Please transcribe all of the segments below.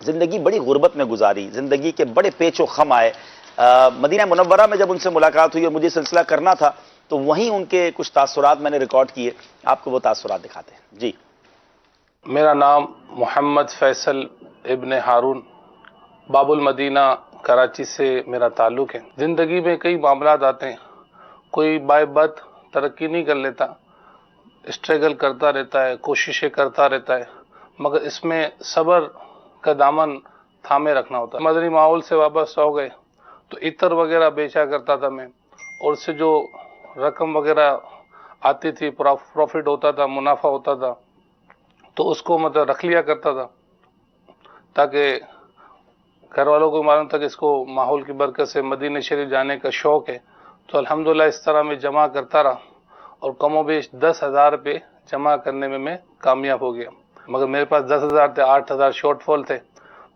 زندگی بڑی غربت میں گزاری، زندگی کے بڑے پیچ و خم آئے. مدینہ منورہ میں جب ان سے ملاقات ہوئی اور مجھے سلسلہ کرنا تھا تو وہیں ان کے کچھ تاثرات میں نے ریکارڈ کیے، آپ کو وہ تاثرات دکھاتے ہیں. جی. میرا نام محمد فیصل ابن ہارون، باب المدینہ کراچی سے میرا تعلق ہے. زندگی میں کئی معاملات آتے ہیں، کوئی بائے بد ترقی نہیں کر لیتا، اسٹرگل کرتا رہتا ہے، کوششیں کرتا رہتا ہے، مگر اس میں صبر کا دامن تھامے رکھنا ہوتا ہے. مدنی ماحول سے وابستہ ہو گئے تو عطر وغیرہ بیچا کرتا تھا میں، اور اس سے جو رقم وغیرہ آتی تھی، پروفٹ ہوتا تھا، منافع ہوتا تھا، تو اس کو مطلب رکھ لیا کرتا تھا تاکہ گھر والوں کو معلوم تھا کہ اس کو ماحول کی برکت سے مدینہ شریف جانے کا شوق ہے. تو الحمدللہ اس طرح میں جمع کرتا رہا اور کم و بیش 10,000 روپے جمع کرنے میں کامیاب ہو گیا. مگر میرے پاس 10,000 تھے، 8,000 شارٹ فال تھے.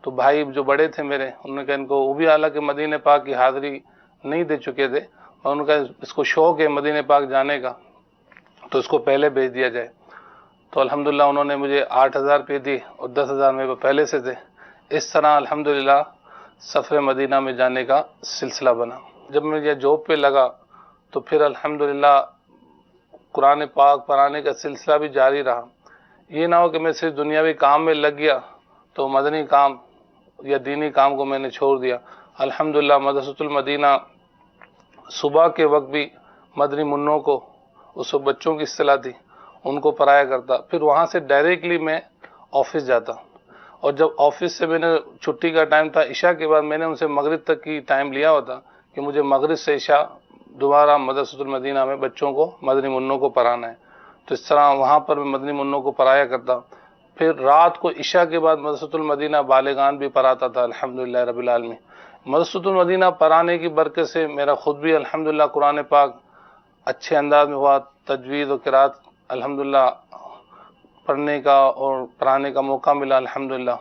تو بھائی جو بڑے تھے میرے، انہوں نے کہا ان کو، وہ بھی حالانکہ مدینہ پاک کی حاضری نہیں دے چکے تھے، اور انہوں نے کہا اس کو شوق ہے مدینہ پاک جانے کا تو اس کو پہلے بھیج دیا جائے. تو الحمدللہ انہوں نے مجھے 8,000 روپے دی اور 10,000 میرے پہلے سے تھے. اس طرح الحمدللہ سفر مدینہ میں جانے کا سلسلہ بنا. جب میں یہ جاب پہ لگا تو پھر الحمدللہ قرآن پاک پڑھانے کا سلسلہ بھی جاری رہا. یہ نہ ہو کہ میں صرف دنیاوی کام میں لگ گیا تو مدنی کام یا دینی کام کو میں نے چھوڑ دیا. الحمدللہ مدرسۃ المدینہ صبح کے وقت بھی مدنی منوں کو، اس وقت بچوں کی اصطلاح تھی، ان کو پڑھایا کرتا. پھر وہاں سے ڈائریکٹلی میں آفس جاتا، اور جب آفس سے میں نے چھٹی کا ٹائم تھا عشاء کے بعد، میں نے ان سے مغرب تک کی ٹائم لیا ہوتا کہ مجھے مغرب سے عشاء دوبارہ مدرسۃ المدینہ میں بچوں کو، مدنی منوں کو پڑھانا ہے. تو اس طرح وہاں پر میں مدنی منوں کو پڑھایا کرتا. پھر رات کو عشاء کے بعد مدرسۃ المدینہ بالغان بھی پڑھاتا تھا الحمدللہ رب العالمین. مدرسۃ المدینہ پڑھانے کی برکت سے میرا خود بھی الحمدللہ قرآن پاک اچھے انداز میں ہوا، تجوید و قرات الحمدللہ پڑھنے کا اور پڑھانے کا موقع ملا الحمدللہ.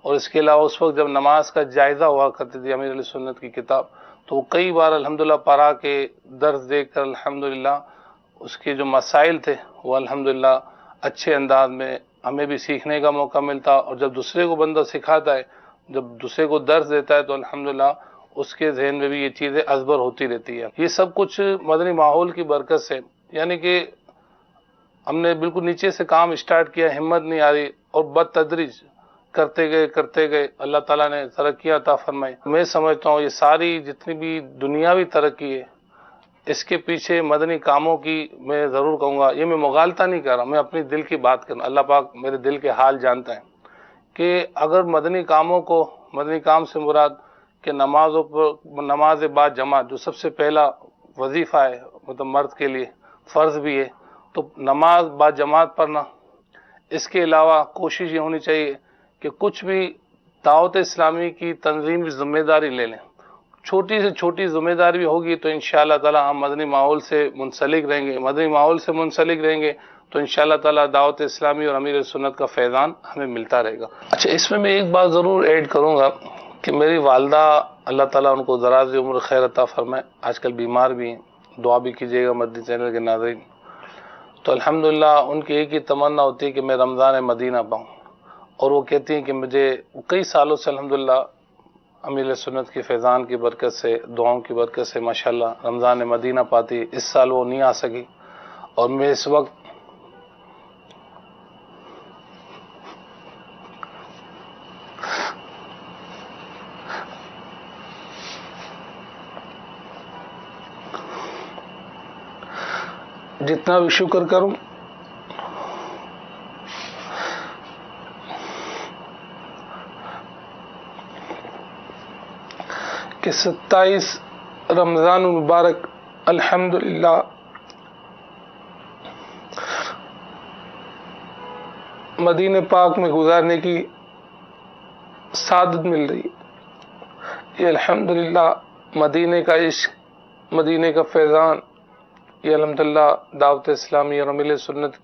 اور اس کے علاوہ اس وقت جب نماز کا جائزہ ہوا کرتی تھی امیر علیہ سنت کی کتاب، تو وہ کئی بار الحمدللہ پڑھا کے درس دے کر الحمدللہ اس کے جو مسائل تھے وہ الحمدللہ اچھے انداز میں ہمیں بھی سیکھنے کا موقع ملتا. اور جب دوسرے کو بندہ سکھاتا ہے، جب دوسرے کو درس دیتا ہے، تو الحمدللہ اس کے ذہن میں بھی یہ چیزیں ازبر ہوتی رہتی ہے. یہ سب کچھ مدنی ماحول کی برکت سے، یعنی کہ ہم نے بالکل نیچے سے کام اسٹارٹ کیا، ہمت نہیں آ رہی، اور بتدریج کرتے گئے اللہ تعالیٰ نے ترقی عطا فرمائی. میں سمجھتا ہوں یہ ساری جتنی بھی دنیاوی ترقی ہے، اس کے پیچھے مدنی کاموں کی، میں ضرور کہوں گا، یہ میں مغالطہ نہیں کر رہا، میں اپنی دل کی بات کر رہا ہوں. اللہ پاک میرے دل کے حال جانتا ہے کہ اگر مدنی کاموں کو، مدنی کام سے مراد کہ نماز بعد جماعت جو سب سے پہلا وظیفہ ہے، مطلب مرد کے لیے فرض بھی ہے، تو نماز با جماعت پڑھنا. اس کے علاوہ کوشش یہ ہونی چاہیے کہ کچھ بھی دعوت اسلامی کی تنظیم کی ذمہ داری لے لیں. چھوٹی سے چھوٹی ذمہ داری بھی ہوگی تو انشاءاللہ تعالی ہم مدنی ماحول سے منسلک رہیں گے. مدنی ماحول سے منسلک رہیں گے تو انشاءاللہ تعالی دعوت اسلامی اور امیر سنت کا فیضان ہمیں ملتا رہے گا. اچھا، اس میں ایک بات ضرور ایڈ کروں گا کہ میری والدہ، اللہ تعالیٰ ان کو دراز عمر خیر عطا فرمائے، آج کل بیمار بھی ہیں، دعا بھی کیجیے گا مدنی چینل کے ناظرین. تو الحمدللہ ان کی ایک ہی تمنا ہوتی ہے کہ میں رمضان مدینہ پاؤں، اور وہ کہتی ہیں کہ مجھے کئی سالوں سے الحمدللہ امیر سنت کی فیضان کی برکت سے، دعاؤں کی برکت سے ماشاءاللہ رمضان مدینہ پاتی. اس سال وہ نہیں آ سکی، اور میں اس وقت جتنا بھی شکر کروں کہ 27 رمضان المبارک الحمدللہ مدینہ پاک میں گزارنے کی سعادت مل رہی ہے. یہ الحمدللہ مدینہ کا عشق، مدینہ کا فیضان، یہ الحمدللہ دعوت اسلامی اور امیر سنت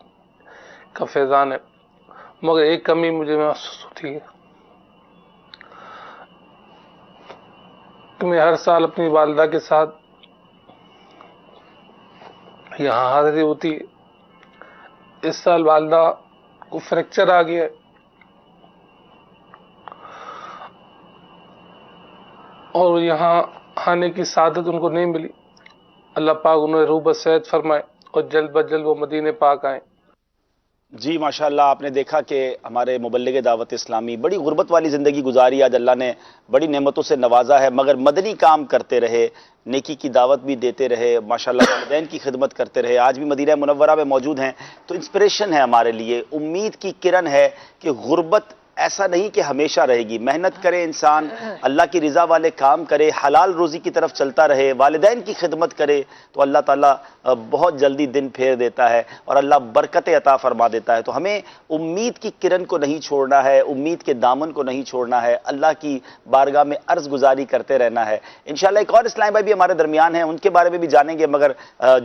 کا فیضان ہے. مگر ایک کمی مجھے محسوس ہوتی ہے کہ میں ہر سال اپنی والدہ کے ساتھ یہاں حاضری ہوتی ہے. اس سال والدہ کو فریکچر آ گیا ہے، اور یہاں آنے کی سعادت ان کو نہیں ملی. اللہ پاک انہیں روح بصیرت فرمائے اور جلد بد جلد وہ مدینہ پاک آئیں. جی ماشاءاللہ، آپ نے دیکھا کہ ہمارے مبلغ دعوت اسلامی بڑی غربت والی زندگی گزاری، آج اللہ نے بڑی نعمتوں سے نوازا ہے، مگر مدنی کام کرتے رہے، نیکی کی دعوت بھی دیتے رہے، ماشاءاللہ والدین کی خدمت کرتے رہے، آج بھی مدینہ منورہ میں موجود ہیں. تو انسپریشن ہے ہمارے لیے، امید کی کرن ہے کہ غربت ایسا نہیں کہ ہمیشہ رہے گی. محنت کرے انسان، اللہ کی رضا والے کام کرے، حلال روزی کی طرف چلتا رہے، والدین کی خدمت کرے، تو اللہ تعالیٰ بہت جلدی دن پھیر دیتا ہے اور اللہ برکتیں عطا فرما دیتا ہے. تو ہمیں امید کی کرن کو نہیں چھوڑنا ہے، امید کے دامن کو نہیں چھوڑنا ہے، اللہ کی بارگاہ میں عرض گزاری کرتے رہنا ہے. انشاءاللہ ایک اور اسلام بھائی بھی ہمارے درمیان ہیں، ان کے بارے میں بھی جانیں گے، مگر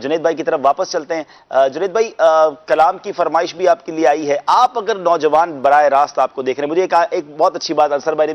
جنید بھائی کی طرف واپس چلتے ہیں. جنید بھائی، کلام کی فرمائش بھی آپ کے لیے آئی ہے. آپ اگر نوجوان براہ راست آپ کو دیکھ رہے ہیں، مجھے ایک بہت اچھی بات انصر بھائی نے